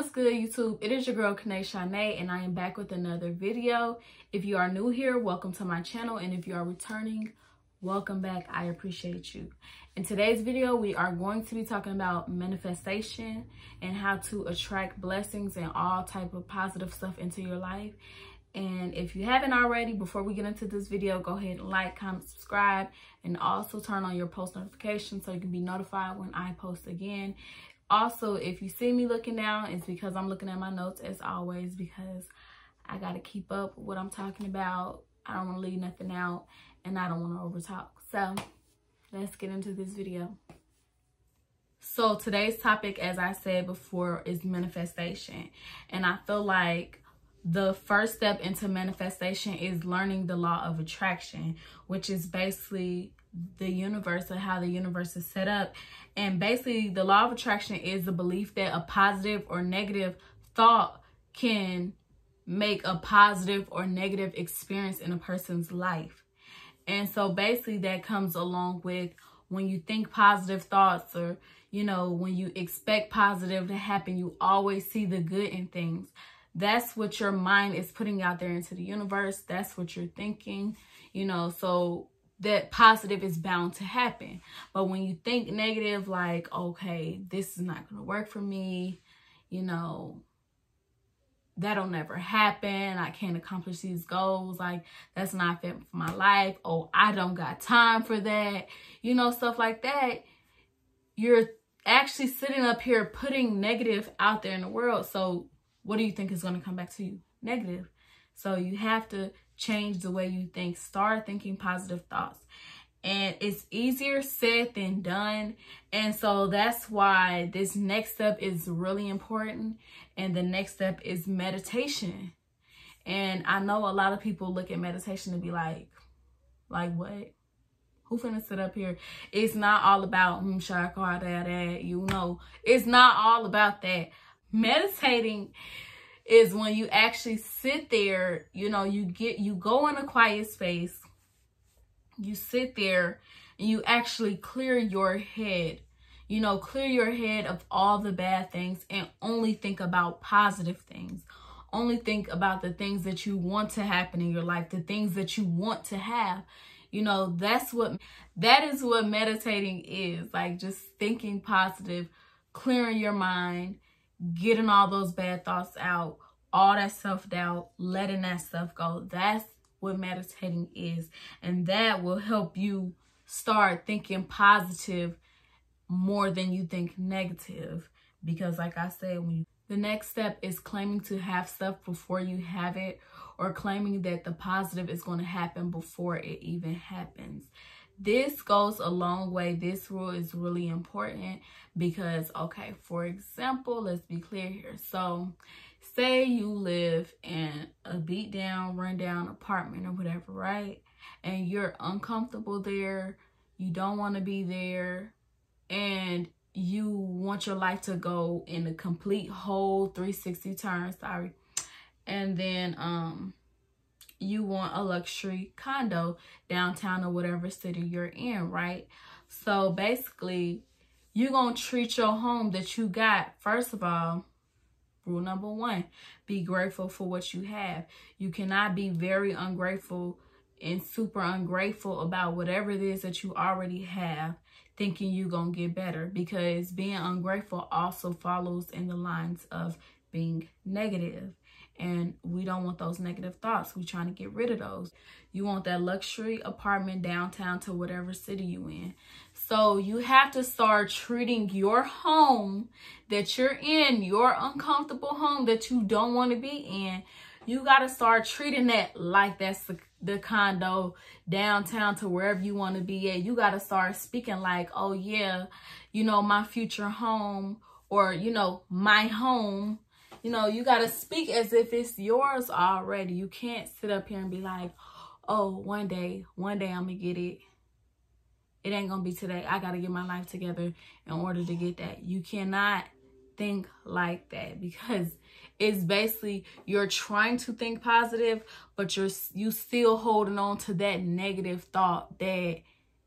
What's good, YouTube? It is your girl Kanasia, and I am back with another video. If you are new here, welcome to my channel, and if you are returning, welcome back. I appreciate you. In today's video, we are going to be talking about manifestation and how to attract blessings and all type of positive stuff into your life. And if you haven't already, before we get into this video, go ahead and like, comment, subscribe, and also turn on your post notifications so you can be notified when I post again. Also, if you see me looking down, it's because I'm looking at my notes as always, because I got to keep up with what I'm talking about. I don't want to leave nothing out, and I don't want to over talk. So let's get into this video. So today's topic, as I said before, is manifestation. And I feel like the first step into manifestation is learning the law of attraction, which is basically the universe, or how the universe is set up. And basically the law of attraction is the belief that a positive or negative thought can make a positive or negative experience in a person's life. And so basically that comes along with when you think positive thoughts, or when you expect positive to happen, you always see the good in things. That's what your mind is putting out there into the universe. That's what you're thinking, so that positive is bound to happen. But when you think negative, like, okay, this is not going to work for me, that'll never happen, I can't accomplish these goals, like, that's not fit for my life, oh, I don't got time for that, stuff like that, you're actually sitting up here putting negative out there in the world. So what do you think is going to come back to you? Negative. So you have to change the way you think. Start thinking positive thoughts. And it's easier said than done. And so that's why this next step is really important. And the next step is meditation. And I know a lot of people look at meditation and be like what? Who finna sit up here? It's not all about it's not all about that. Meditating is when you actually sit there, you go in a quiet space, you sit there and you actually clear your head, clear your head of all the bad things and only think about positive things. Only think about the things that you want to happen in your life, the things that you want to have. That is what meditating is, like, just thinking positive, clearing your mind, getting all those bad thoughts out, all that self-doubt, letting that stuff go. That's what meditating is. And that will help you start thinking positive more than you think negative. Because like I said, the next step is claiming to have stuff before you have it, or claiming that the positive is going to happen before it even happens. This goes a long way. This rule is really important because, okay, for example, let's be clear here. So say you live in a beat down, run down apartment or whatever, right? And you're uncomfortable there. You don't want to be there. And you want your life to go in a complete whole 360 turn, and then you want a luxury condo downtown or whatever city you're in, right? So basically, you're going to treat your home that you got. First of all, rule number one, be grateful for what you have. You cannot be very ungrateful and super ungrateful about whatever it is that you already have, thinking you're going to get better, because being ungrateful also follows in the lines of being negative. And we don't want those negative thoughts. We're trying to get rid of those. You want that luxury apartment downtown to whatever city you in. So you have to start treating your home that you're in, your uncomfortable home that you don't want to be in. You got to start treating that like that's the condo downtown to wherever you want to be at. You got to start speaking like, oh yeah, my future home, or, my home. You got to speak as if it's yours already. You can't sit up here and be like, oh, one day I'm going to get it. It ain't going to be today. I got to get my life together in order to get that. You cannot think like that, because it's basically you're trying to think positive, but you still holding on to that negative thought that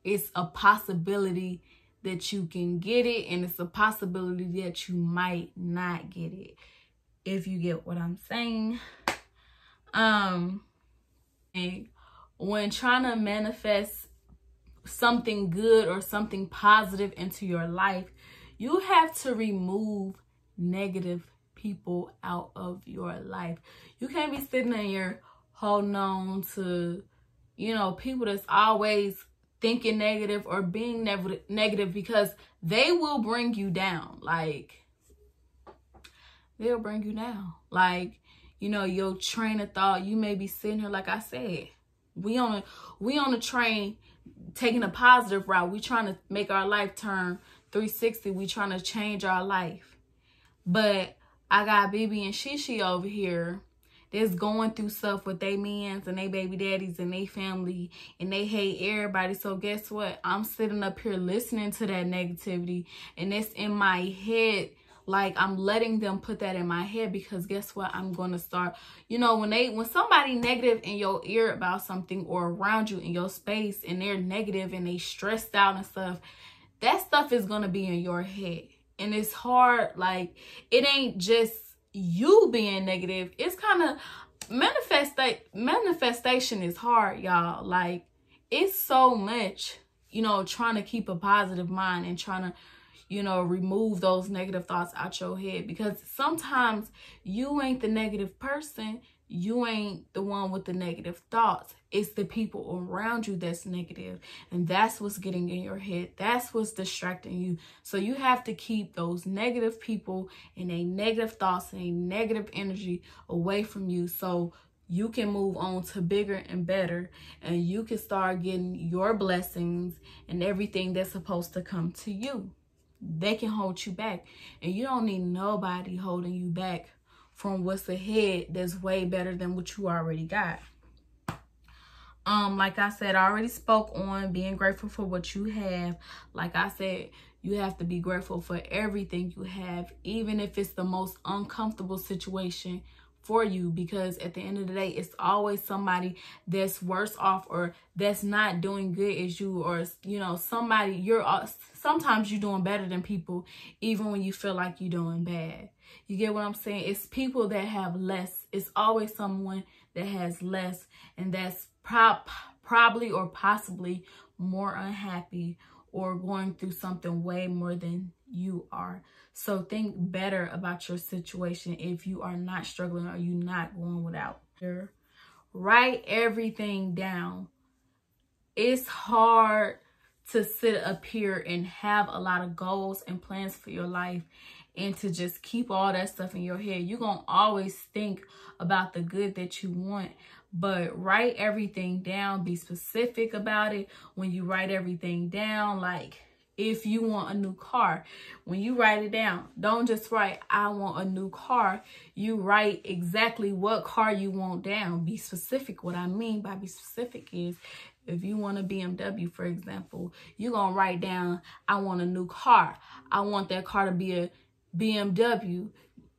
it's a possibility that you can get it, and it's a possibility that you might not get it. if you get what I'm saying. When trying to manifest something good or something positive into your life, you have to remove negative people out of your life. You can't be sitting in here holding on to, you know, people that's always thinking negative or being negative, because they will bring you down. Like, they'll bring you down. Like, you know, your train of thought, you may be sitting here, like I said, we on a train taking a positive route. We trying to make our life turn 360. We trying to change our life. But I got BB and Shishi over here that's going through stuff with their mans and their baby daddies and their family, and they hate everybody. So guess what? I'm sitting up here listening to that negativity, and it's in my head. Like, I'm letting them put that in my head, because guess what? I'm going to start, you know, when somebody negative in your ear about something, or around you in your space, and they're negative and they stressed out and stuff, that stuff is going to be in your head. And it's hard. Like, it ain't just you being negative. It's kind of manifestation is hard, y'all. Like, it's so much, you know, trying to keep a positive mind and trying to, you know, remove those negative thoughts out your head, because sometimes you ain't the negative person. You ain't the one with the negative thoughts. It's the people around you that's negative, and that's what's getting in your head. That's what's distracting you. So you have to keep those negative people and a negative thoughts and a negative energy away from you, so you can move on to bigger and better, and you can start getting your blessings and everything that's supposed to come to you. They can hold you back, and you don't need nobody holding you back from what's ahead that's way better than what you already got. Like I said, I already spoke on being grateful for what you have. Like I said, you have to be grateful for everything you have, even if it's the most uncomfortable situation for you, because at the end of the day, it's always somebody that's worse off or that's not doing good as you, or, you know, sometimes you're doing better than people, even when you feel like you're doing bad. You get what I'm saying? It's people that have less. It's always someone that has less, and that's probably or possibly more unhappy or going through something way more than you are. So think better about your situation if you are not struggling or you're not going without. Write everything down. It's hard to sit up here and have a lot of goals and plans for your life and to just keep all that stuff in your head. You're going to always think about the good that you want, but write everything down. Be specific about it. When you write everything down, like if you want a new car, when you write it down, don't just write, I want a new car. You write exactly what car you want down. Be specific. What I mean by be specific is, if you want a BMW, for example, you're going to write down, I want a new car. I want that car to be a BMW.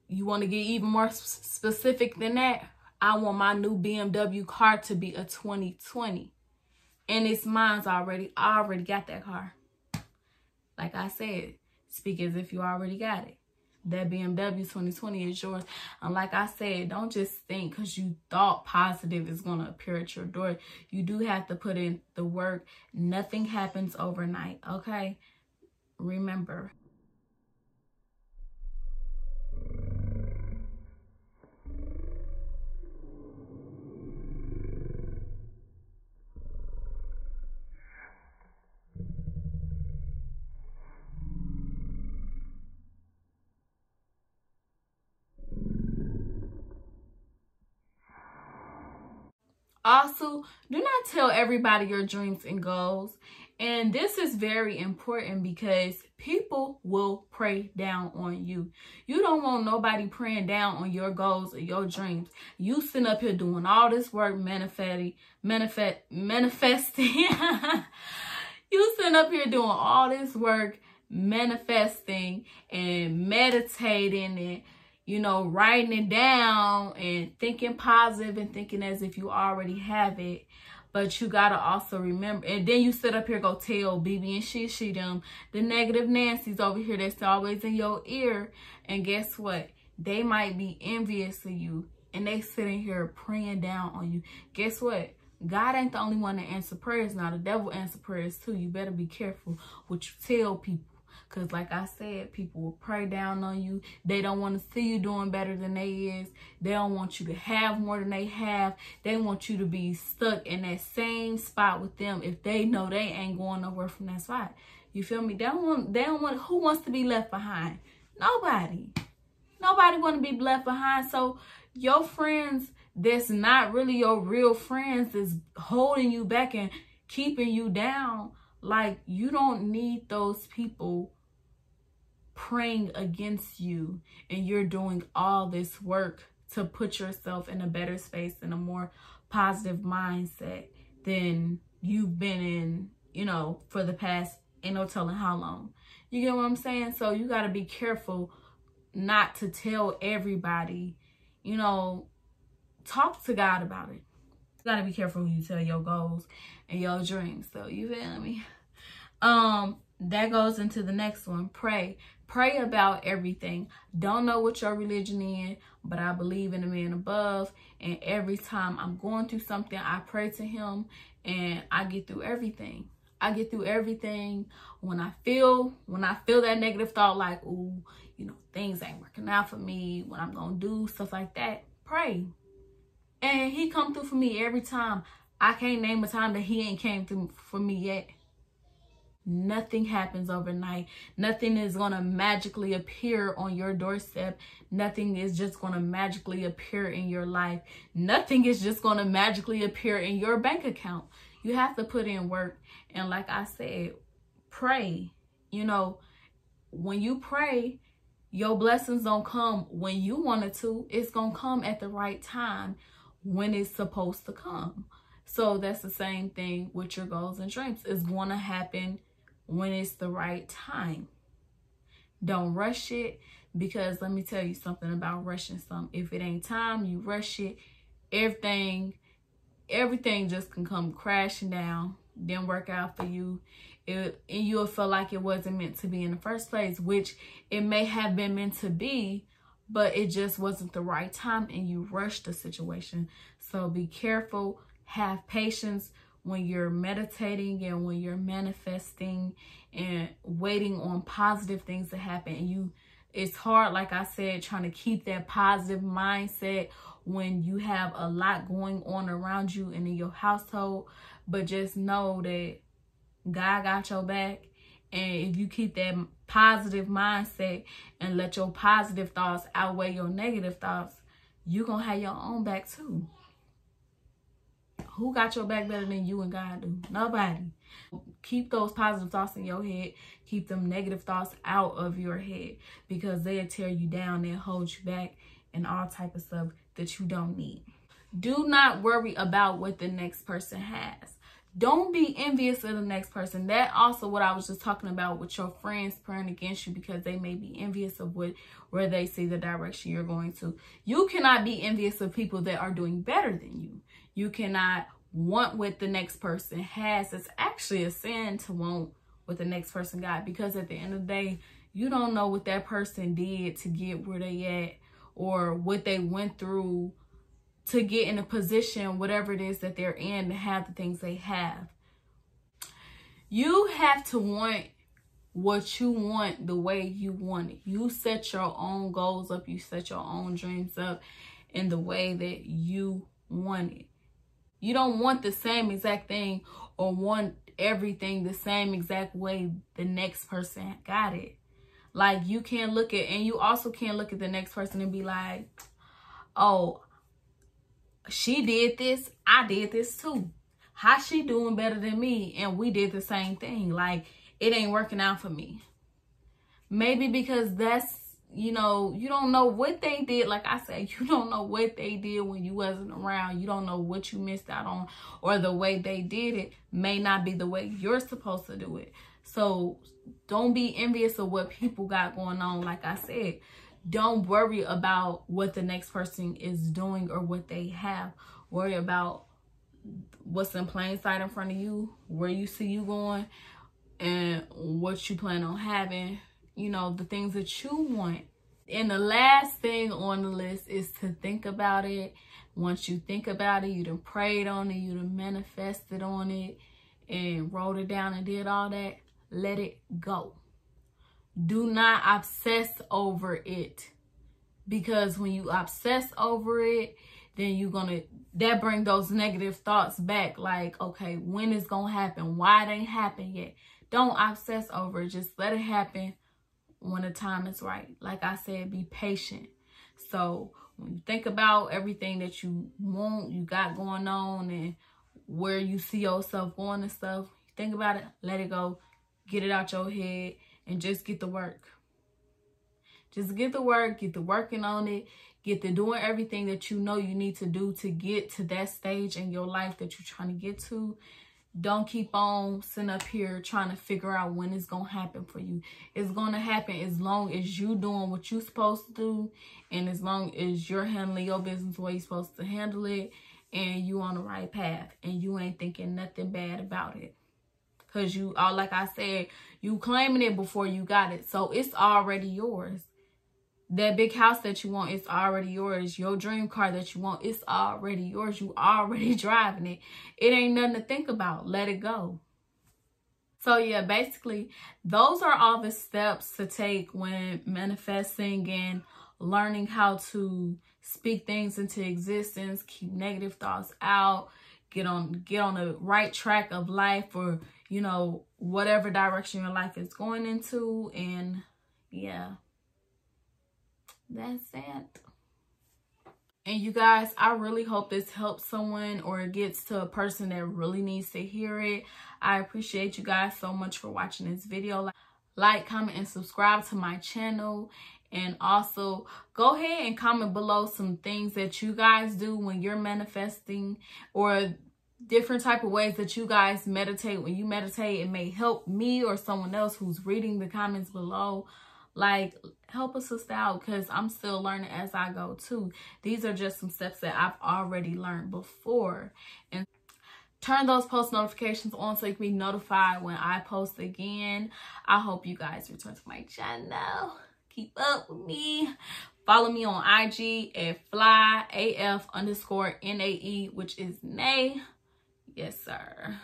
You want to get even more specific than that? I want my new BMW car to be a 2020. And it's mine's already. I already got that car. Like I said, speak as if you already got it. That BMW 2020 is yours. And like I said, don't just think because you thought positive is going to appear at your door. You do have to put in the work. Nothing happens overnight, okay? Remember. Also, do not tell everybody your dreams and goals. And this is very important because people will pray down on you. You don't want nobody praying down on your goals or your dreams. You sitting up here doing all this work, manifesting. You sitting up here doing all this work, manifesting and meditating and, you know, writing it down and thinking positive and thinking as if you already have it. But you got to also remember, and then you sit up here, go tell BB and Shishi them, the negative Nancy's over here that's always in your ear. And guess what? they might be envious of you and they sitting here praying down on you. Guess what? God ain't the only one that answers prayers. Now, the devil answers prayers too. You better be careful what you tell people. Because like I said, people will pray down on you. They don't want to see you doing better than they is. They don't want you to have more than they have. They want you to be stuck in that same spot with them if they know they ain't going nowhere from that spot. You feel me? They don't want, who wants to be left behind? Nobody. Nobody want to be left behind. So your friends that's not really your real friends is holding you back and keeping you down. Like, you don't need those people praying against you, and you're doing all this work to put yourself in a better space and a more positive mindset than you've been in, you know, for the past, ain't no telling how long. You get what I'm saying? So you got to be careful not to tell everybody, you know, talk to God about it. You got to be careful who you tell your goals and your dreams. So you feel me? That goes into the next one. Pray. Pray about everything. Don't know what your religion is, but I believe in the man above. And every time I'm going through something, I pray to him and I get through everything. I get through everything. When I feel that negative thought, like, ooh, you know, things ain't working out for me, what I'm going to do, stuff like that, pray. And he come through for me every time. I can't name a time that he ain't came through for me yet. Nothing happens overnight. Nothing is going to magically appear on your doorstep. Nothing is just going to magically appear in your life. Nothing is just going to magically appear in your bank account. You have to put in work. And like I said, pray. You know, when you pray, your blessings don't come when you want it to. It's going to come at the right time when it's supposed to come. So that's the same thing with your goals and dreams. It's going to happen when it's the right time. Don't rush it, because let me tell you something about rushing something. If it ain't time, you rush it, everything just can come crashing down, then work out for you. And you'll feel like it wasn't meant to be in the first place, which it may have been meant to be, but it just wasn't the right time and you rushed the situation. So be careful, have patience when you're meditating and when you're manifesting and waiting on positive things to happen. And it's hard, like I said, trying to keep that positive mindset when you have a lot going on around you and in your household. But just know that God got your back. And if you keep that positive mindset and let your positive thoughts outweigh your negative thoughts, you're going to have your own back too. Who got your back better than you and God do? Nobody. Keep those positive thoughts in your head. Keep them negative thoughts out of your head, because they'll tear you down. They'll hold you back and all type of stuff that you don't need. Do not worry about what the next person has. Don't be envious of the next person. That also what I was just talking about with your friends praying against you, because they may be envious of where they see the direction you're going to. You cannot be envious of people that are doing better than you. You cannot want what the next person has. It's actually a sin to want what the next person got, because at the end of the day, you don't know what that person did to get where they at, or what they went through to get in a position, whatever it is that they're in, to have the things they have. You have to want what you want the way you want it. You set your own goals up. You set your own dreams up in the way that you want it. You don't want the same exact thing or want everything the same exact way the next person got it. Like, you can't look at, and you also can't look at the next person and be like, oh, she did this, I did this too. How she doing better than me and we did the same thing? Like, it ain't working out for me. Maybe because that's, you know, you don't know what they did. Like I said, you don't know what they did when you wasn't around. You don't know what you missed out on, or the way they did it may not be the way you're supposed to do it. So don't be envious of what people got going on. Like I said, don't worry about what the next person is doing or what they have. Worry about what's in plain sight in front of you, where you see you going, and what you plan on having. You know, the things that you want And the last thing on the list is to think about it. Once you think about it, you done prayed on it, you done manifested on it, and wrote it down and did all that, let it go. Do not obsess over it. Because when you obsess over it, then that bring those negative thoughts back. Like, okay, when it's gonna happen? Why it ain't happened yet? Don't obsess over it. Just let it happen when the time is right. Like I said, be patient. So when you think about everything that you want, you got going on, and where you see yourself going and stuff, think about it, let it go, get it out your head, and just get to work. Just get to work, get to working on it, get to doing everything that you know you need to do to get to that stage in your life that you're trying to get to. Don't keep on sitting up here trying to figure out when it's going to happen for you. It's going to happen as long as you doing what you're supposed to do, and as long as you're handling your business the way you're supposed to handle it, and you on the right path, and you ain't thinking nothing bad about it. Because you, all like I said, you claiming it before you got it. So it's already yours. That big house that you want, it's already yours. Your dream car that you want, it's already yours. You already driving it. It ain't nothing to think about. Let it go. So yeah, basically, those are all the steps to take when manifesting and learning how to speak things into existence, keep negative thoughts out, get on the right track of life, or, you know, whatever direction your life is going into. And yeah. That's it. And you guys, I really hope this helps someone, or it gets to a person that really needs to hear it. I appreciate you guys so much for watching this video. Like, comment, and subscribe to my channel. And also go ahead and comment below some things that you guys do when you're manifesting, or different type of ways that you guys meditate. When you meditate, it may help me or someone else who's reading the comments below. Like, help a sister out, because I'm still learning as I go too. These are just some steps that I've already learned before. And turn those post notifications on so you can be notified when I post again. I hope you guys return to my channel. Keep up with me. Follow me on IG at flyaf_NAE, which is Nay. Yes, sir.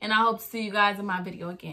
And I hope to see you guys in my video again.